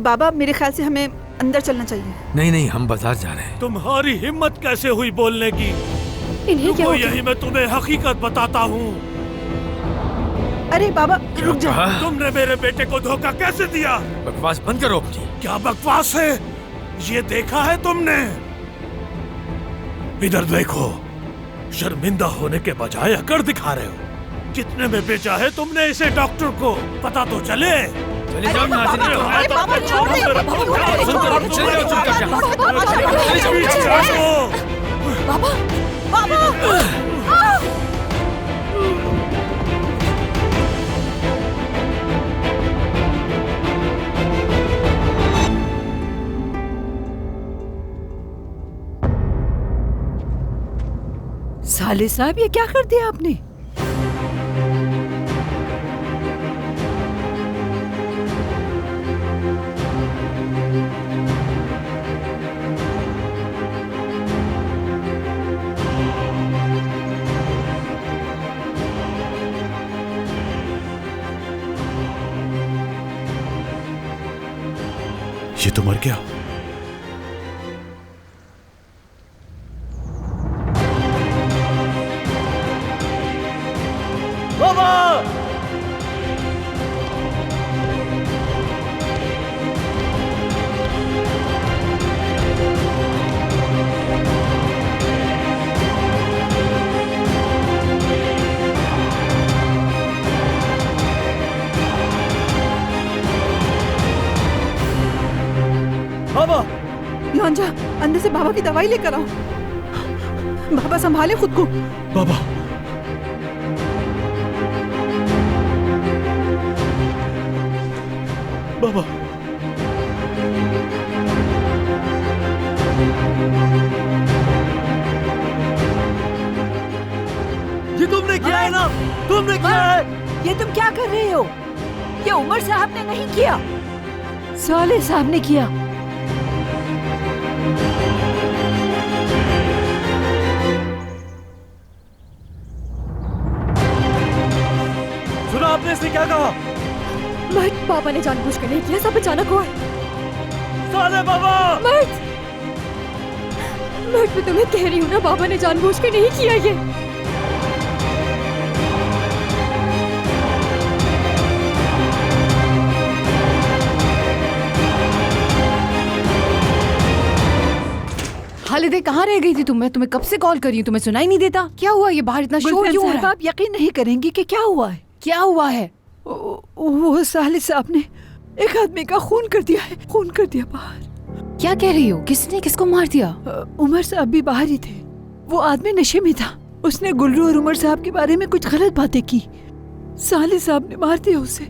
बाबा मेरे ख्याल से हमें अंदर चलना चाहिए। नहीं नहीं, हम बाजार जा रहे हैं। तुम्हारी हिम्मत कैसे हुई बोलने की? इन्हें क्या हो गया? यही मैं तुम्हें हकीकत बताता हूँ। अरे बाबा रुक जाओ। तुमने मेरे बेटे को धोखा कैसे दिया? बकवास बंद करो अपनी। क्या बकवास है? ये देखा है तुमने? इधर देखो, शर्मिंदा होने के बजाय अकड़ दिखा रहे हो। कितने में बेचा है तुमने इसे डॉक्टर को? पता तो चले। चले जाओ यहाँ से। अरे बाबा छोड़ दे। बाबा बाबा साले साहब ये क्या कर दिया आपने? ये तो मर गया। बाबा योंजा, अंदर से बाबा की दवाई लेकर आओ। बाबा संभाले खुद को। बाबा बाबा ये तुमने किया है ना? तुमने किया है। ये तुम क्या कर रहे हो? ये उमर साहब ने नहीं किया, साले साहब ने किया। सुना आपने इसने क्या कहा? मर्द, पापा ने जानबूझकर नहीं किया, सब अचानक हुआ है। साले बाबा! मर्द, मैं तुम्हें कह रही हूँ ना, पापा ने जानबूझकर नहीं किया ये। खालिदे, कहाँ रह गई थी तुम? मैं तुम्हें कब से कॉल कर रही हूँ, तुम्हें सुनाई नहीं देता? क्या हुआ? ये बाहर इतना शोर क्यों हो रहा है? आप यकीन नहीं करेंगी कि क्या हुआ है। क्या हुआ है? वो साले साहब ने एक आदमी का खून कर दिया है। खून कर दिया बाहर। क्या कह रही हो? किसने किसको मार दिया? उमर साहब भी बाहर ही थे। वो आदमी नशे में था। उसने गुल्लू और उमर साहब के बारे में कुछ गलत बातें की। साले साहब ने मार दिया उसे।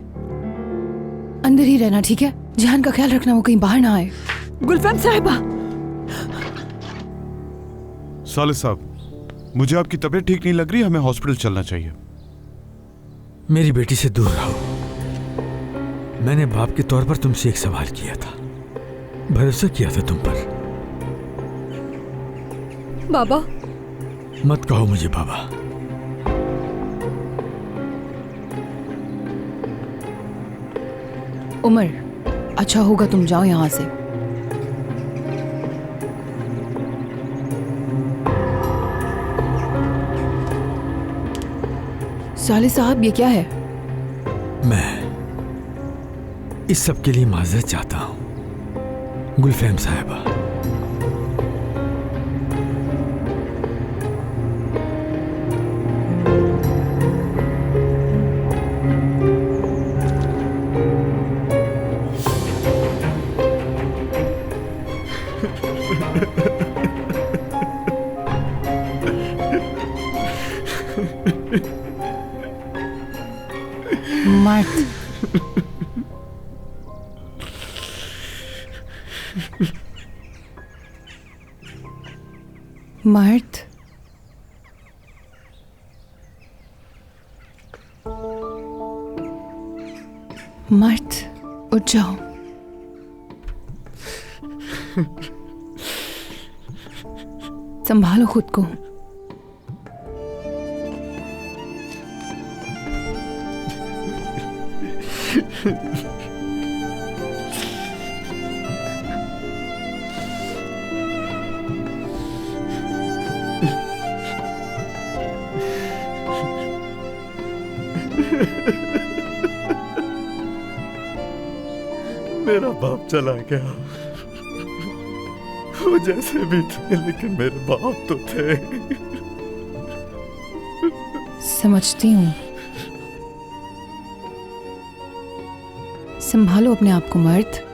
अंदर ही रहना, ठीक है? जान का ख्याल रखना, वो कहीं बाहर ना आए। गुलफम साहिबा। साले साहब, मुझे आपकी तबीयत ठीक नहीं लग रही, हमें हॉस्पिटल चलना चाहिए। मेरी बेटी से दूर रहो। मैंने बाप के तौर पर तुमसे एक सवाल किया था, भरोसा किया था तुम पर। बाबा मत कहो मुझे बाबा। उमर, अच्छा होगा तुम जाओ यहाँ से। साले साहब, ये क्या है? मैं इस सब के लिए माजरत चाहता हूं गुलफहम साहिबा। मर्द, मर्द, मर्द, उठ जाओ। संभालो खुद को। मेरा बाप चला गया। वो जैसे भी थे लेकिन मेरे बाप तो थे। समझती हूँ। संभालो अपने आप को मर्द।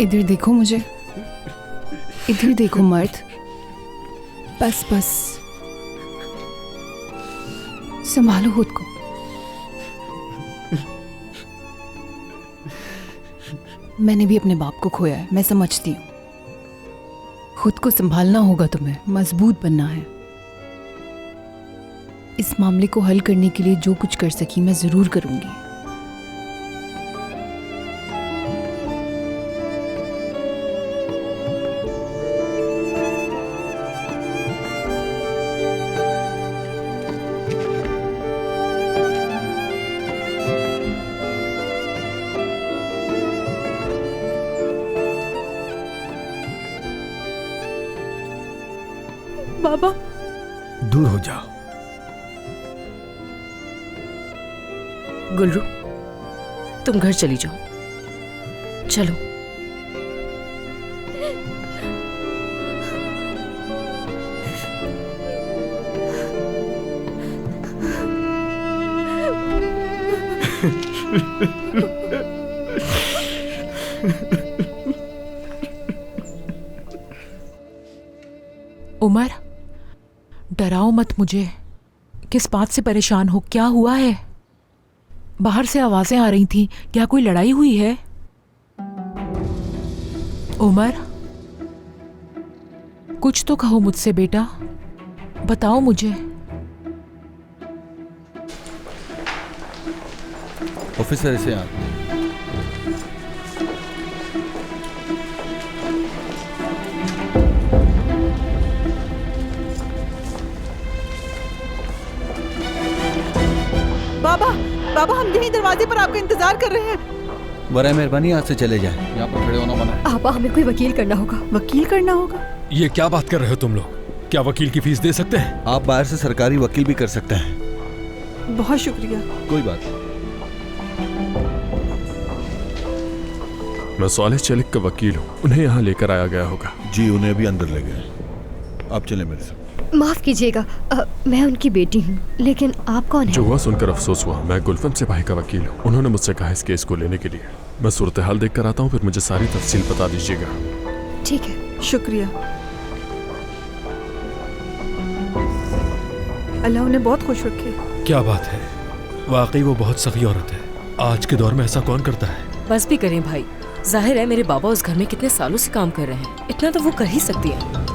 इधर देखो मुझे, इधर देखो मर्द। बस बस संभालो खुद को। मैंने भी अपने बाप को खोया है, मैं समझती हूँ। खुद को संभालना होगा तुम्हें, मजबूत बनना है। इस मामले को हल करने के लिए जो कुछ कर सकी मैं जरूर करूंगी। बाबा दूर हो जाओ। गुलरू, तुम घर चली जाओ। चलो। उमर, डराओ मत मुझे। किस बात से परेशान हो? क्या हुआ है? बाहर से आवाजें आ रही थी, क्या कोई लड़ाई हुई है? उमर, कुछ तो कहो मुझसे बेटा, बताओ मुझे। ऑफिसर इसे आ। बाबा, बाबा हम यही दरवाजे पर आपका इंतजार कर रहे हैं। बराए मेहरबानी आज से चले जाएं। यहाँ पर खड़े होना मना है। आपा, हमें कोई वकील करना होगा। वकील करना होगा? ये क्या बात कर रहे हो तुम लोग? क्या वकील की फीस दे सकते हैं? आप बाहर से सरकारी वकील भी कर सकते हैं। बहुत शुक्रिया। कोई बात नहीं। मैं सालेह चलिक का वकील हूँ, उन्हें यहाँ लेकर आया गया होगा। जी, उन्हें भी अंदर ले गए। आप चले मेरे साथ। माफ कीजिएगा, मैं उनकी बेटी हूँ, लेकिन आप कौन हैं? जो हुआ सुनकर अफसोस हुआ। मैं गुलफम से भाई का वकील हूँ। उन्होंने मुझसे कहा इस केस को लेने के लिए। मैं सूरत हाल देख कर आता हूँ, फिर मुझे सारी तफसील बता दीजिएगा। ठीक है। शुक्रिया। अल्लाह उन्हें बहुत खुश रखे। क्या बात है, वाकई वो बहुत सखी औरत है। आज के दौर में ऐसा कौन करता है? बस भी करें भाई, जाहिर है मेरे बाबा उस घर में कितने सालों से काम कर रहे हैं, इतना तो वो कर ही सकती है।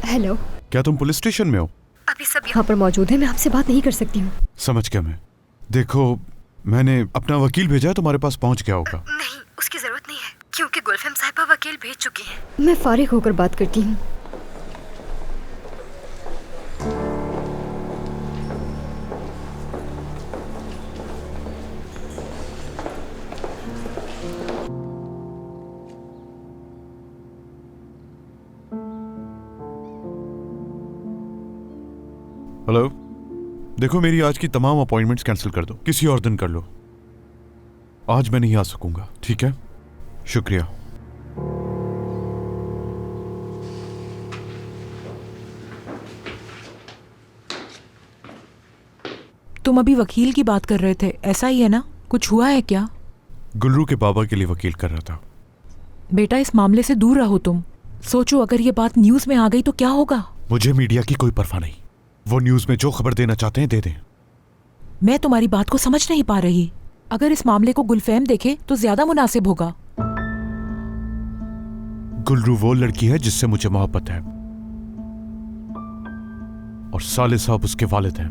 हेलो, क्या तुम पुलिस स्टेशन में हो? अभी सब यहाँ पर मौजूद है, मैं आपसे बात नहीं कर सकती हूँ। समझ गया मैं। देखो, मैंने अपना वकील भेजा है, तुम्हारे पास पहुँच गया होगा। नहीं, उसकी जरूरत नहीं है, क्योंकि गुलफम साहिबा वकील भेज चुकी हैं। मैं फारिग होकर बात करती हूँ। हेलो, देखो मेरी आज की तमाम अपॉइंटमेंट्स कैंसिल कर दो, किसी और दिन कर लो। आज मैं नहीं आ सकूंगा, ठीक है? शुक्रिया। तुम अभी वकील की बात कर रहे थे, ऐसा ही है ना? कुछ हुआ है क्या? गुलरू के बाबा के लिए वकील कर रहा था। बेटा, इस मामले से दूर रहो तुम। सोचो, अगर ये बात न्यूज में आ गई तो क्या होगा? मुझे मीडिया की कोई परवाह नहीं। वो न्यूज में जो खबर देना चाहते हैं दे दें। मैं तुम्हारी बात को समझ नहीं पा रही। अगर इस मामले को गुलफैम देखे तो ज्यादा मुनासिब होगा। गुलरू वो लड़की है जिससे मुझे मोहब्बत है, और साले साहब उसके वालिद हैं,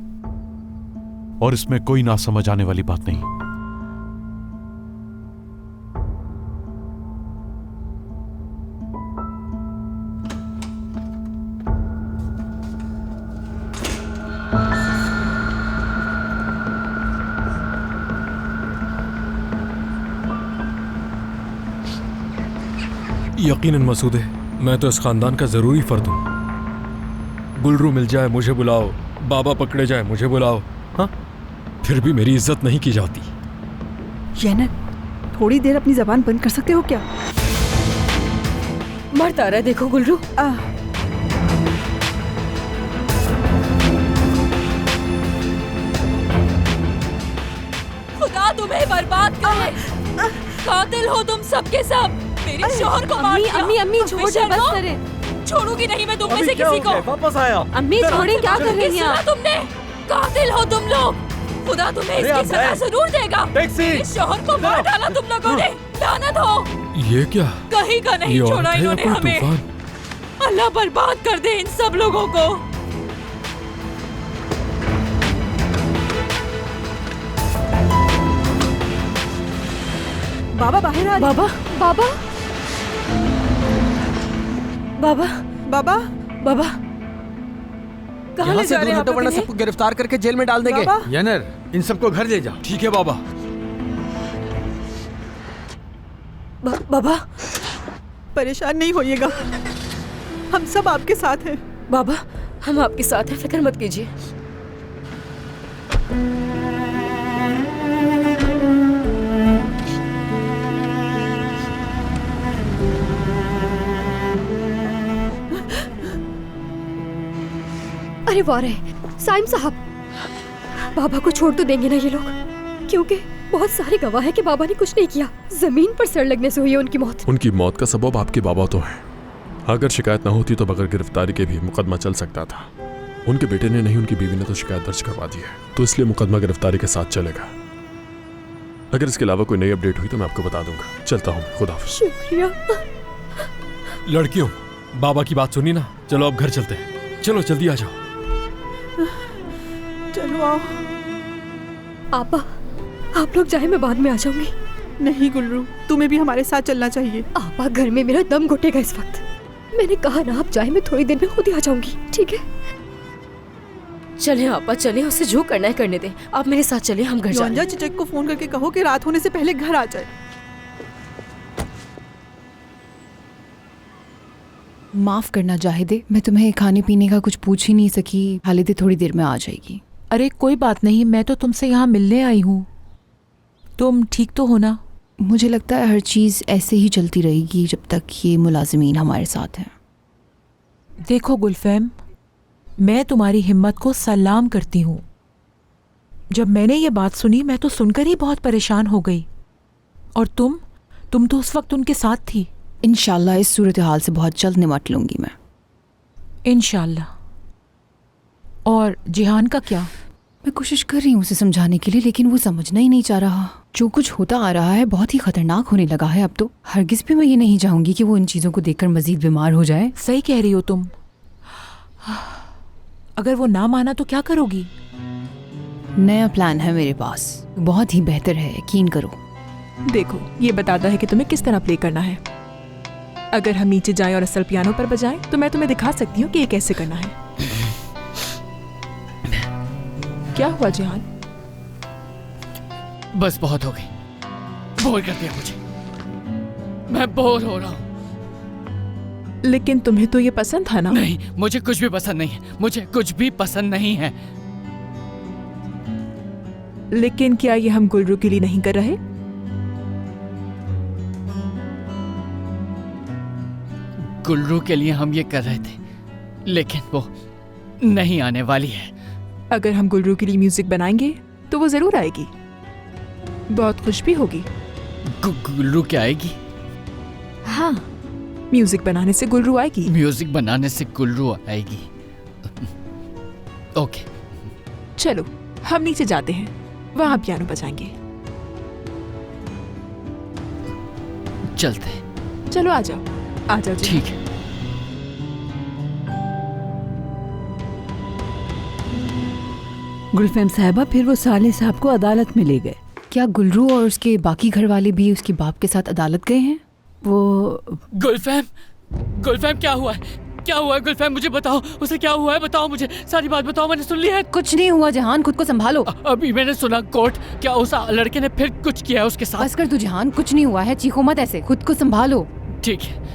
और इसमें कोई ना समझ आने वाली बात नहीं। यकीनन मसूद है, मैं तो इस खानदान का जरूरी फर्द हूँ। गुलरू मिल जाए मुझे बुलाओ, बाबा पकड़े जाए मुझे बुलाओ, हाँ फिर भी मेरी इज्जत नहीं की जाती। येनर, थोड़ी देर अपनी जबान बंद कर सकते हो क्या? मर्द आ रहा है, देखो गुलरू। खुदा तुम्हें बर्बाद करे, कातिल हो तुम सबके सब। मेरे शोहर को मार दिया। अम्मी अम्मी छोड़ दे, बस करे। छोड़ूंगी नहीं मैं तुम में से किसी को। वापस आया। अम्मी छोड़े, क्या कर रही हैं? तुमने कातिल हो तुम लोग। खुदा तुम्हें इसकी सजा जरूर देगा। मेरे शोहर को मार डाला तुम लोगों ने, लानत हो। ये क्या? कहीं का नहीं छोड़ा इन्होंने हमें। अल्लाह बर्बाद कर दे इन सब लोगों को। बाबा बाहर आ रहे। बाबा बाबा बाबा बाबा बाबा कहाँ ले जा रहे हैं आप? वरना सबको गिरफ्तार करके जेल में डाल देंगे। येनर, इन सबको घर ले जाओ। ठीक है बाबा। बाबा परेशान नहीं होइएगा, हम सब आपके साथ हैं। बाबा हम आपके साथ हैं, फिक्र मत कीजिए। अरे वाह रे साइम साहब, बाबा को छोड़ तो देंगे ना ये लोग, क्योंकि बहुत सारे गवाह है कि बाबा ने कुछ नहीं किया। जमीन पर सड़ लगने से हुई है उनकी मौत। उनकी मौत का सबब आपके बाबा तो है। अगर शिकायत ना होती तो बगैर गिरफ्तारी के भी मुकदमा चल सकता था। उनके बेटे ने नहीं, उनकी बीवी ने तो शिकायत दर्ज करवा दी है, तो इसलिए मुकदमा गिरफ्तारी के साथ चलेगा। अगर इसके अलावा कोई नई अपडेट हुई तो मैं आपको बता दूंगा। चलता हूँ, खुदा हाफिज़। शुक्रिया। लड़कियों, बाबा की बात सुनी ना, चलो अब घर चलते हैं। चलो जल्दी आ जाओ। चलो आओ। आपा आप लोग जाए, मैं बाद में आ जाऊंगी। नहीं गुलरू, तुम्हें भी हमारे साथ चलना चाहिए। आपा घर में मेरा दम घुटेगा इस वक्त। मैंने कहा ना आप जाए, मैं थोड़ी देर में खुद ही आ जाऊंगी, ठीक है? चले आपा चले, उसे जो करना है करने दें। आप मेरे साथ चले, हम घर जाएं। योंजा चिचक को फोन करके कहो कि रात होने से पहले घर आ जाए। माफ करना जाहिदे, मैं तुम्हें खाने पीने का कुछ पूछ ही नहीं सकी। हालिदे थोड़ी देर में आ जाएगी। अरे कोई बात नहीं, मैं तो तुमसे यहाँ मिलने आई हूँ। तुम ठीक तो हो ना? मुझे लगता है हर चीज़ ऐसे ही चलती रहेगी जब तक ये मुलाजिमीन हमारे साथ हैं। देखो गुलफैम, मैं तुम्हारी हिम्मत को सलाम करती हूँ। जब मैंने ये बात सुनी, मैं तो सुनकर ही बहुत परेशान हो गई। और तुम तो उस वक्त उनके साथ थी। इंशाल्लाह इस सूरत हाल से बहुत जल्द निमट लूंगी मैं। इंशाल्लाह। और जिहान का क्या? मैं कोशिश कर रही हूँ उसे समझाने के लिए, लेकिन वो समझना ही नहीं चाह रहा। जो कुछ होता आ रहा है बहुत ही खतरनाक होने लगा है अब तो। हरगिज़ भी मैं ये नहीं चाहूंगी कि वो इन चीज़ों को देखकर मजीद बीमार हो जाए। सही कह रही हो तुम। अगर वो ना माना तो क्या करोगी? नया प्लान है मेरे पास, बहुत ही बेहतर है, यकीन करो। देखो, ये बताता है कि तुम्हें किस तरह प्ले करना है। अगर हम नीचे जाएं और असल पियानो पर बजाएं तो मैं तुम्हें दिखा सकती हूँ कि ये कैसे करना है। क्या हुआ जिहान? बस बहुत हो गई, बोर कर दिया मुझे, मैं बोर हो रहा हूँ। लेकिन तुम्हें तो ये पसंद था ना? नहीं, मुझे कुछ भी पसंद नहीं है, मुझे कुछ भी पसंद नहीं है। लेकिन क्या ये हम गुलरू के लिए नहीं कर रहे? गुलरू के लिए हम ये कर रहे थे, लेकिन वो नहीं आने वाली है। अगर हम गुलरू के लिए म्यूजिक बनाएंगे तो वो जरूर आएगी, बहुत खुश भी होगी। गुलरू क्या आएगी? हाँ, म्यूजिक बनाने से गुलरू आएगी। म्यूजिक बनाने से गुलरू आएगी। ओके, चलो हम नीचे जाते हैं, वहां पियानो बजाएंगे। चलते। चलो आ जाओ, आ जाओ। ठीक है। गुलफैम साहबा, फिर वो साले साहब को अदालत में ले गए। क्या गुलरू और उसके बाकी घर वाले भी उसके बाप के साथ अदालत गए हैं? वो गुलफैम क्या हुआ है? क्या हुआ है गुलफैम? मुझे बताओ, उसे क्या हुआ है? बताओ मुझे, सारी बात बताओ, मैंने सुन ली है। कुछ नहीं हुआ जहान, खुद को संभालो। अभी मैंने सुना कोर्ट, क्या उस लड़के ने फिर कुछ किया है उसके साथ? बस कर तू जहान, कुछ नहीं हुआ है, चीखो मत ऐसे, खुद को संभालो। ठीक है।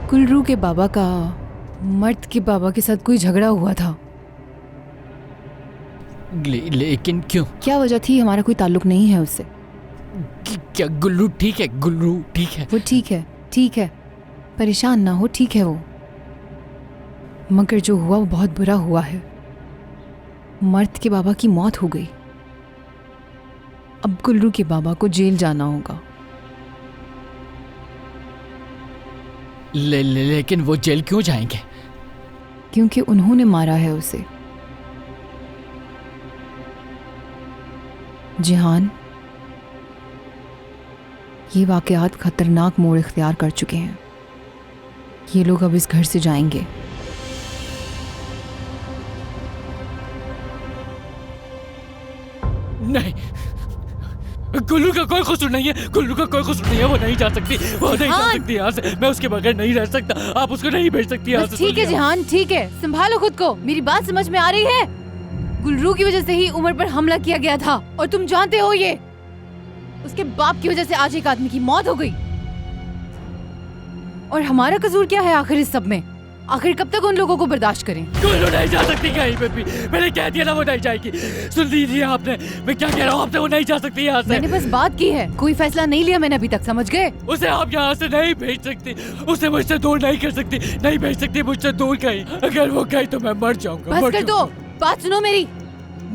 गुलरू के बाबा का मर्द के बाबा के साथ कोई झगड़ा हुआ था। लेकिन क्यों? क्या वजह थी? हमारा कोई ताल्लुक नहीं है उससे। क्या गुल्लू ठीक है? गुल्लू ठीक है? वो ठीक है, परेशान ना हो, ठीक है वो। मगर जो हुआ वो बहुत बुरा हुआ है। मर्द के बाबा की मौत हो गई। अब गुल्लू के बाबा को जेल जाना होगा। लेकिन वो जेल क्यों जाएंगे? क्योंकि उन्होंने मारा है उसे। जिहान, ये वाकयात खतरनाक मोड़ इख्तियार कर चुके हैं। ये लोग अब इस घर से जाएंगे। नहीं, गुल्लू का कोई कसूर नहीं है। गुल्लू का कोई कसूर नहीं है। वो नहीं जा सकती, वो नहीं जा सकती यहाँ से। मैं उसके बगैर नहीं रह सकता। आप उसको नहीं भेज सकती यहाँ से। ठीक है जिहान, ठीक है, संभालो खुद को। मेरी बात समझ में आ रही है? गुलरू की वजह से ही उमर पर हमला किया गया था, और तुम जानते हो ये। उसके बाप की वजह से आज एक आदमी की मौत हो गई। और हमारा कसूर क्या है आखिर इस सब में? आखिर कब तक उन लोगों को बर्दाश्त करें? गुल्लू नहीं जा सकती कहीं पे भी। मैंने कह दिया ना वो नहीं जाएगी। सुन लीजिए आपने, मैं क्या कह रहा हूँ आपसे, वो नहीं जा सकती यहाँ से। मैंने बस बात की है, कोई फैसला नहीं लिया मैंने अभी तक, समझ गए? उसे आप यहाँ से नहीं भेज सकती। उसे मुझसे दूर नहीं कर सकती, नहीं भेज सकती मुझसे दूर कहीं। अगर वो गई तो मैं मर जाऊंगा। बस कर दो, बात सुनो मेरी।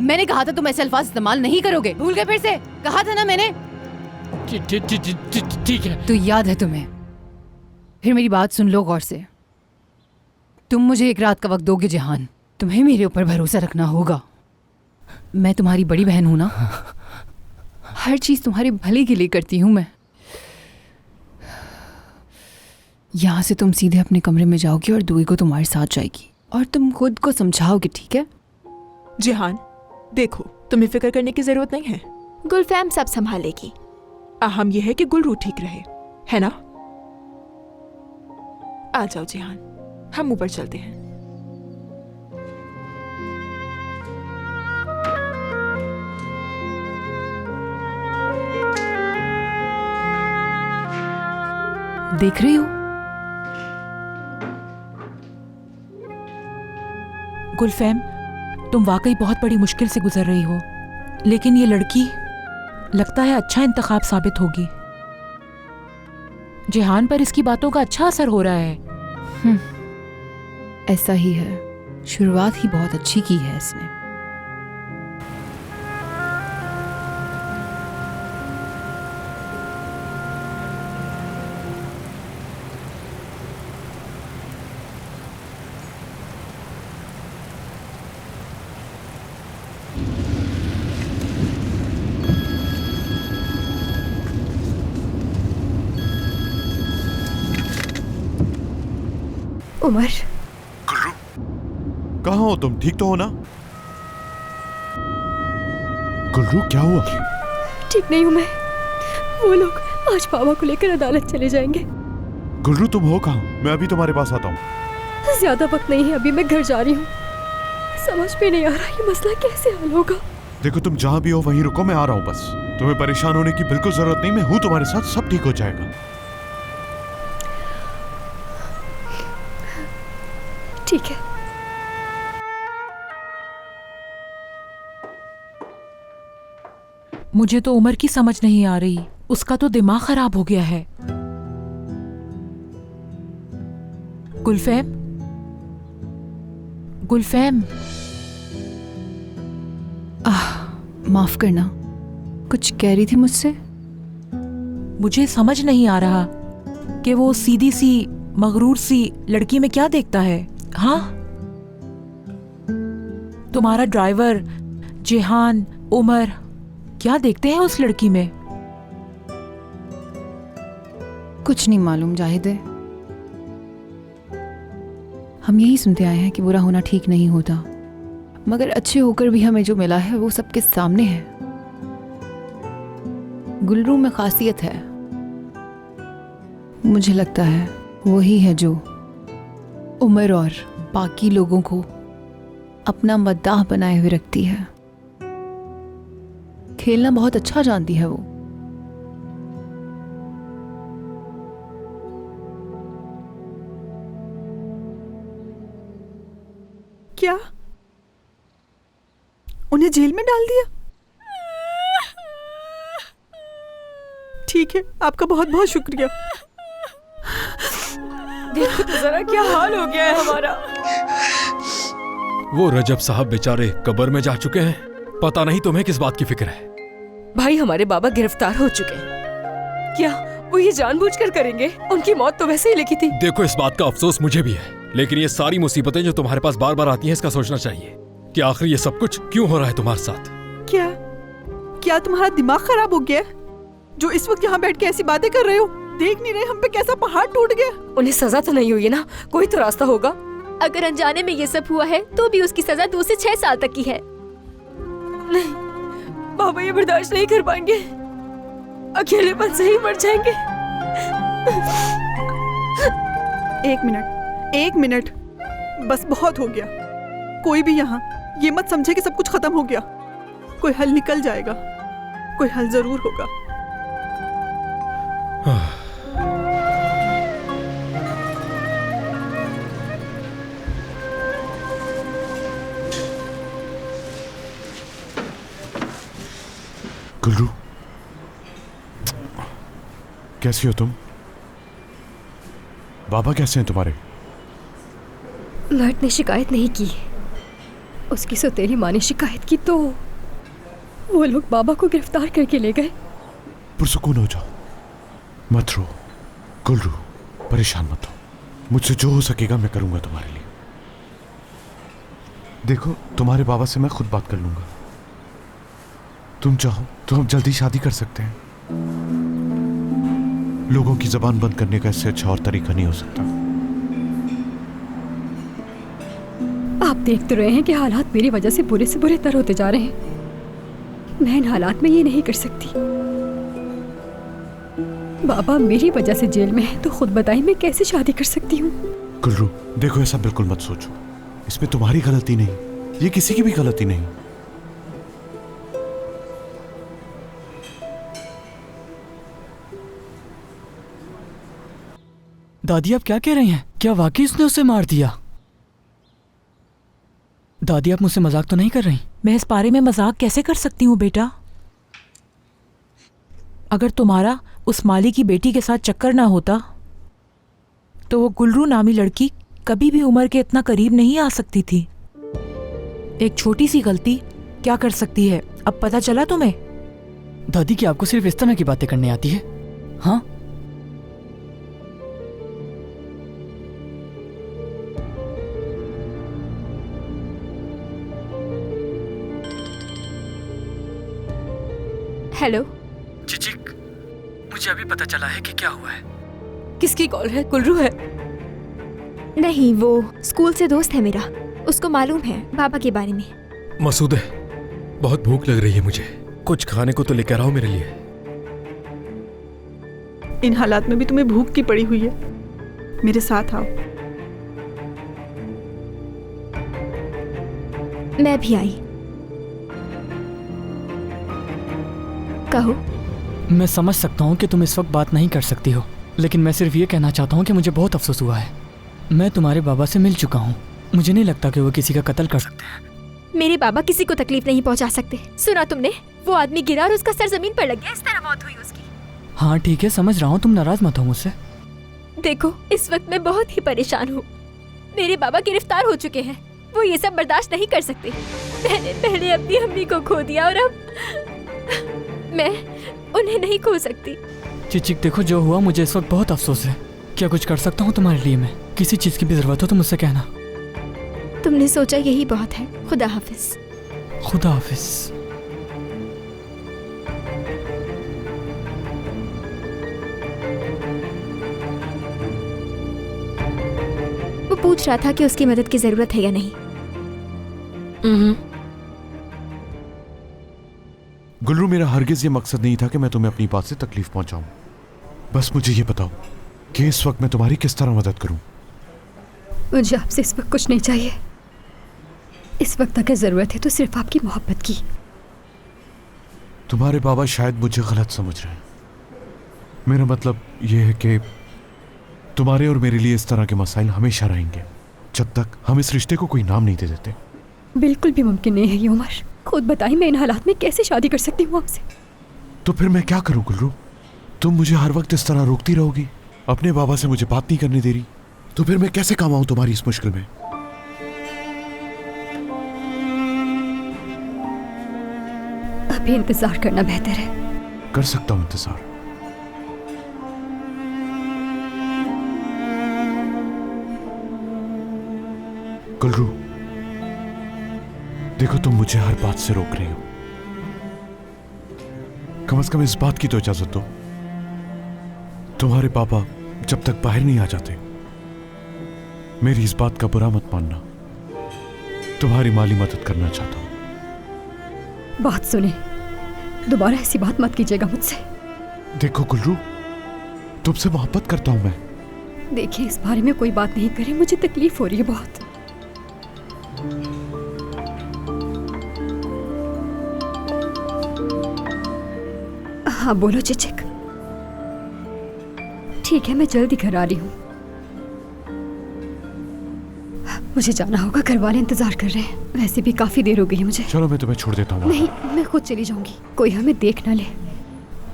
मैंने कहा था तुम ऐसे अल्फाज इस्तेमाल नहीं करोगे। भूल गए फिर से? कहा था ना मैंने। ठीक है। तो याद है तुम्हें? फिर मेरी बात सुन लो गौर से। तुम मुझे एक रात का वक्त दोगे जिहान। तुम्हें मेरे ऊपर भरोसा रखना होगा। मैं तुम्हारी बड़ी बहन हूं ना। हर चीज तुम्हारे भले के लिए करती हूं मैं। यहां से तुम सीधे अपने कमरे में जाओगी और दुई को तुम्हारे साथ जाएगी, और तुम खुद को समझाओगे, ठीक है? जिहान, देखो, तुम्हें फिक्र करने की जरूरत नहीं है। गुलफैम सब संभालेगी। अहम यह है कि गुलरू ठीक रहे, है ना? आ जाओ जिहान, हम ऊपर चलते हैं। देख रही हो? गुलफैम, तुम वाकई बहुत बड़ी मुश्किल से गुजर रही हो, लेकिन ये लड़की लगता है अच्छा इंतखाब साबित होगी। जिहान पर इसकी बातों का अच्छा असर हो रहा है। ऐसा ही है, शुरुआत ही बहुत अच्छी की है इसने। उमर, कहाँ हो तुम? ठीक तो हो ना? गुलरू, क्या हुआ? ठीक नहीं हूँ मैं। वो लोग आज बाबा को लेकर अदालत चले जाएंगे। गुलरू, तुम हो कहाँ? मैं अभी तुम्हारे पास आता हूँ। ज्यादा वक्त नहीं है, अभी मैं घर जा रही हूँ। समझ में नहीं आ रहा ये मसला कैसे हल होगा। देखो, तुम जहाँ भी हो वहीं रुको, मैं आ रहा हूँ बस। तुम्हें परेशान होने की बिल्कुल जरूरत नहीं, मैं हूँ तुम्हारे साथ, सब ठीक हो जाएगा। ठीक है। मुझे तो उमर की समझ नहीं आ रही, उसका तो दिमाग खराब हो गया है। गुलफैम, गुलफैम। माफ करना, कुछ कह रही थी मुझसे? मुझे समझ नहीं आ रहा कि वो सीधी सी मगरूर सी लड़की में क्या देखता है। हाँ, तुम्हारा ड्राइवर, जिहान, उमर क्या देखते हैं उस लड़की में? कुछ नहीं मालूम जाहिद। हम यही सुनते आए हैं कि बुरा होना ठीक नहीं होता, मगर अच्छे होकर भी हमें जो मिला है वो सबके सामने है। गुलरू में खासियत है, मुझे लगता है वही है जो उमर और बाकी लोगों को अपना मद्दाह बनाए हुए रखती है। खेलना बहुत अच्छा जानती है वो। क्या? उन्हें जेल में डाल दिया? ठीक है, आपका बहुत बहुत शुक्रिया। देखो तो जरा क्या हाल हो गया है हमारा। वो रजब साहब बेचारे कब्र में जा चुके हैं। पता नहीं तुम्हें किस बात की फिक्र है। भाई हमारे बाबा गिरफ्तार हो चुके हैं। क्या वो ये जानबूझकर करेंगे? उनकी मौत तो वैसे ही लिखी थी। देखो, इस बात का अफसोस मुझे भी है, लेकिन ये सारी मुसीबतें जो तुम्हारे पास बार बार आती हैं, इसका सोचना चाहिए कि आखिर ये सब कुछ क्यों हो रहा है तुम्हारे साथ। क्या तुम्हारा दिमाग खराब हो गया? जो इस वक्त यहाँ बैठ के ऐसी बातें कर रहे हो? देख नहीं रहे हम पे कैसा पहाड़ टूट गया? उन्हें सजा तो नहीं हुई है ना? कोई तो रास्ता होगा। अगर अनजाने में ये सब हुआ है तो भी उसकी सजा 2 से 6 साल तक की है। नहीं, बाबा ये बर्दाश्त नहीं कर पाएंगे। अकेलेपन से ही मर जाएंगे। एक मिनट, बस बहुत हो गया। कोई भी यहाँ ये मत समझे कि सब कुछ खत्म हो गया। कोई हल निकल जाएगा, कोई हल जरूर होगा। गुल्रू, कैसी हो तुम? बाबा कैसे हैं तुम्हारे? लर्ट ने शिकायत नहीं की। उसकी सौतेली माँ ने शिकायत की तो वो लोग बाबा को गिरफ्तार करके ले गए। पुरसुकून हो जाओ, मत रो। गुल्रू, परेशान मत हो। मुझसे जो हो सकेगा मैं करूंगा तुम्हारे लिए। देखो, तुम्हारे बाबा से मैं खुद बात कर लूंगा। तुम चाहो तो हम जल्दी शादी कर सकते हैं। लोगों की जबान बंद करने का इससे अच्छा और तरीका नहीं हो सकता। आप देख तो रहे हैं कि हालात मेरी वजह से बुरे तर होते जा रहे हैं। मैं इन हालात में ये नहीं कर सकती। बाबा मेरी वजह से जेल में है तो खुद बताइए मैं कैसे शादी कर सकती हूँ? गुल्रू, देखो ऐसा बिल्कुल मत सोचो। इसमें तुम्हारी गलती नहीं, ये किसी की भी गलती नहीं। दादी आप क्या कह रही हैं? क्या वाकई उसने उसे मार दिया? दादी आप मुझसे मजाक तो नहीं कर रही? मैं इस बारे में मजाक कैसे कर सकती हूँ बेटा? अगर तुम्हारा उस माली की बेटी के साथ चक्कर ना होता तो वो गुल्रू नामी लड़की कभी भी उमर के इतना करीब नहीं आ सकती थी। एक छोटी सी गलती क्या कर सकती है, अब पता चला तुम्हें? दादी की आपको सिर्फ इस तरह की बातें करने आती है? हाँ, हेलो चिचिक, मुझे अभी पता चला है कि क्या हुआ है। किसकी कॉल है? गुल्रू है? नहीं, वो स्कूल से दोस्त है मेरा। उसको मालूम है बाबा के बारे में। मसूद है, बहुत भूख लग रही है मुझे। कुछ खाने को तो लेकर आओ मेरे लिए। इन हालात में भी तुम्हें भूख की पड़ी हुई है। मेरे साथ आओ। मैं भी आई। कहो। मैं समझ सकता हूँ कि तुम इस वक्त बात नहीं कर सकती हो, लेकिन मैं सिर्फ ये कहना चाहता हूँ कि मुझे बहुत अफसोस हुआ है। मैं तुम्हारे बाबा से मिल चुका हूँ। मुझे नहीं लगता कि वो किसी का कत्ल कर सकते हैं। मेरे बाबा किसी को तकलीफ नहीं पहुँचा सकते। सुना तुमने? वो आदमी गिरा और उसका सर जमीन पर लग गया। इस तरह मौत हुई उसकी। हाँ ठीक है, समझ रहा हूँ, तुम नाराज मत हो मुझसे। देखो, इस वक्त मैं बहुत ही परेशान हूँ। मेरे बाबा गिरफ्तार हो चुके हैं। वो ये सब बर्दाश्त नहीं कर सकते। मैंने पहले अपनी अम्मी को खो दिया और अब मैं उन्हें नहीं खो सकती। चिचिक देखो, जो हुआ मुझे इस वक्त बहुत अफसोस है। क्या कुछ कर सकता हूँ तुम्हारे लिए मैं? किसी चीज की भी जरूरत हो तो मुझसे कहना। तुमने सोचा यही बहुत है। खुदा हाफिज। खुदा हाफिज। वो पूछ रहा था कि उसकी मदद की जरूरत है या नहीं। गुल्रू, मेरा हरगिज ये मकसद नहीं था कि मैं तुम्हें अपनी बात से तकलीफ पहुंचाऊं। बस मुझे ये बताओ कि इस वक्त मैं तुम्हारी किस तरह मदद करूं? मुझे आपसे इस वक्त कुछ नहीं चाहिए। इस वक्त अगर जरूरत है तो सिर्फ आपकी मोहब्बत की। तुम्हारे बाबा शायद मुझे गलत समझ रहे हैं। मेरा मतलब यह है कि तुम्हारे और मेरे लिए इस तरह के मसाइल हमेशा रहेंगे, जब तक हम इस रिश्ते को कोई नाम नहीं दे देते। बिल्कुल भी मुमकिन नहीं है ये उमर। खुद बताइए मैं इन हालात में कैसे शादी कर सकती हूँ आपसे? तो फिर मैं क्या करूं गुलरू? तुम मुझे हर वक्त इस तरह रोकती रहोगी, अपने बाबा से मुझे बात नहीं करने दे रही, तो फिर मैं कैसे काम आऊं तुम्हारी इस मुश्किल में? अभी इंतजार करना बेहतर है। कर सकता हूं इंतजार। गुलरू, देखो तुम मुझे हर बात से रोक रही हो, कम से कम इस बात की तो इजाजत दो। तुम्हारे पापा जब तक बाहर नहीं आ जाते, मेरी इस बात का बुरा मत मानना, तुम्हारी माली मदद करना चाहता हूं। बात सुने, दोबारा ऐसी बात मत कीजिएगा मुझसे। देखो गुलरू, तुमसे मोहब्बत करता हूं मैं। देखिए इस बारे में कोई बात नहीं करें, मुझे तकलीफ हो रही है बहुत। हाँ बोलो चिचिक। ठीक है मैं जल्दी घर आ रही हूँ। मुझे जाना होगा, घर वाले इंतजार कर रहे हैं। वैसे भी काफी देर हो गई है मुझे। चलो मैं तुम्हें छोड़ देता हूँ। नहीं मैं खुद चली जाऊंगी, कोई हमें देख ना ले,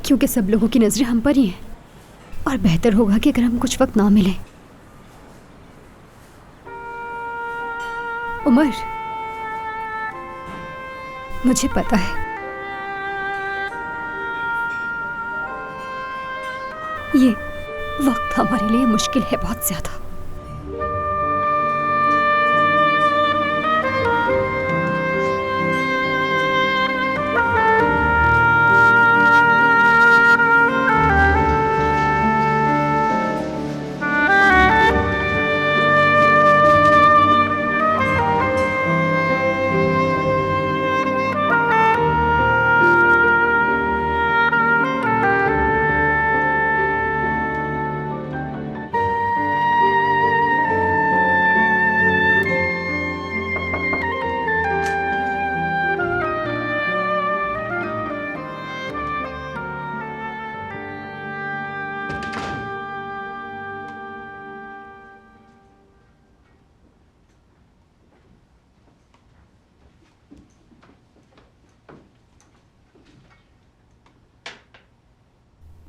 क्योंकि सब लोगों की नजरें हम पर ही हैं। और बेहतर होगा कि अगर हम कुछ वक्त ना मिले। उमर, मुझे पता है ये वक्त हमारे लिए मुश्किल है बहुत ज्यादा।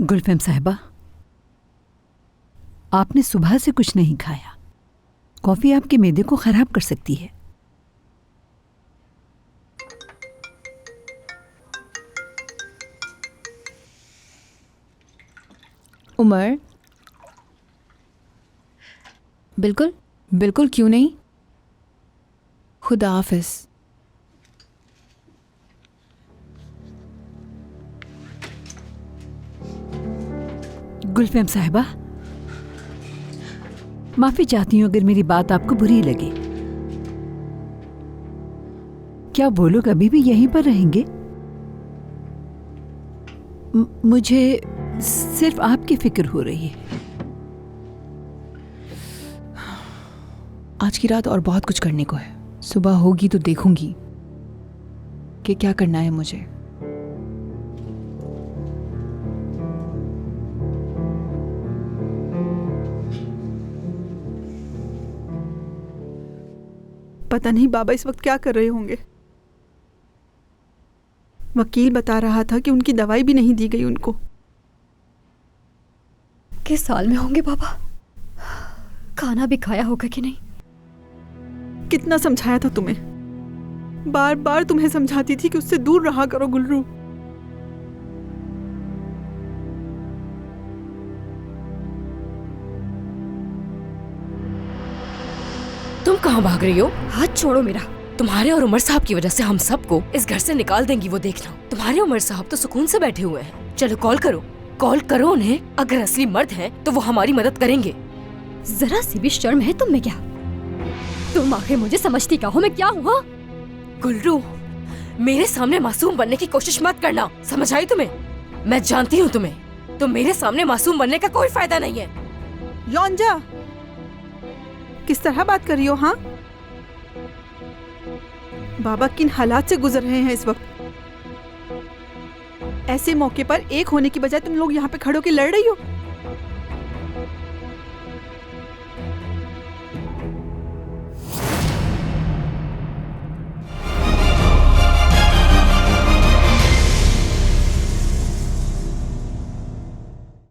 गुलफेम साहिबा, आपने सुबह से कुछ नहीं खाया। कॉफी आपके मैदे को खराब कर सकती है। उमर, बिल्कुल बिल्कुल क्यों नहीं। खुदा हाफिज। गुलफेम साहिबा, माफी चाहती हूँ अगर मेरी बात आपको बुरी लगे। क्या वो लोग अभी भी यहीं पर रहेंगे? मुझे सिर्फ आपकी फिक्र हो रही है। आज की रात और बहुत कुछ करने को है। सुबह होगी तो देखूंगी कि क्या करना है मुझे। पता नहीं बाबा इस वक्त क्या कर रहे होंगे। वकील बता रहा था कि उनकी दवाई भी नहीं दी गई उनको। किस साल में होंगे बाबा? खाना भी खाया होगा कि नहीं? कितना समझाया था तुम्हें, बार बार तुम्हें समझाती थी कि उससे दूर रहा करो गुलरू। तुम कहाँ भाग रही हो? हाथ छोड़ो मेरा। तुम्हारे और उमर साहब की वजह से हम सबको इस घर से निकाल देंगी, वो देखना। तुम्हारे उमर साहब तो सुकून से बैठे हुए हैं। चलो कॉल करो उन्हें। अगर असली मर्द हैं तो वो हमारी मदद करेंगे। जरा सी भी शर्म है तुम में क्या? तुम आखिर मुझे समझती क्या हो? मैं क्या हुआ? गुलरू, मेरे सामने मासूम बनने की कोशिश मत करना, समझ आई तुम्हें? मैं जानती हूँ तुम्हें, तो मेरे सामने मासूम बनने का कोई फायदा नहीं है। योंजा, किस तरह बात कर रही हो? हाँ, बाबा किन हालात से गुजर रहे हैं इस वक्त। ऐसे मौके पर एक होने की बजाय तुम लोग यहाँ पे खड़े होकर लड़ रही हो।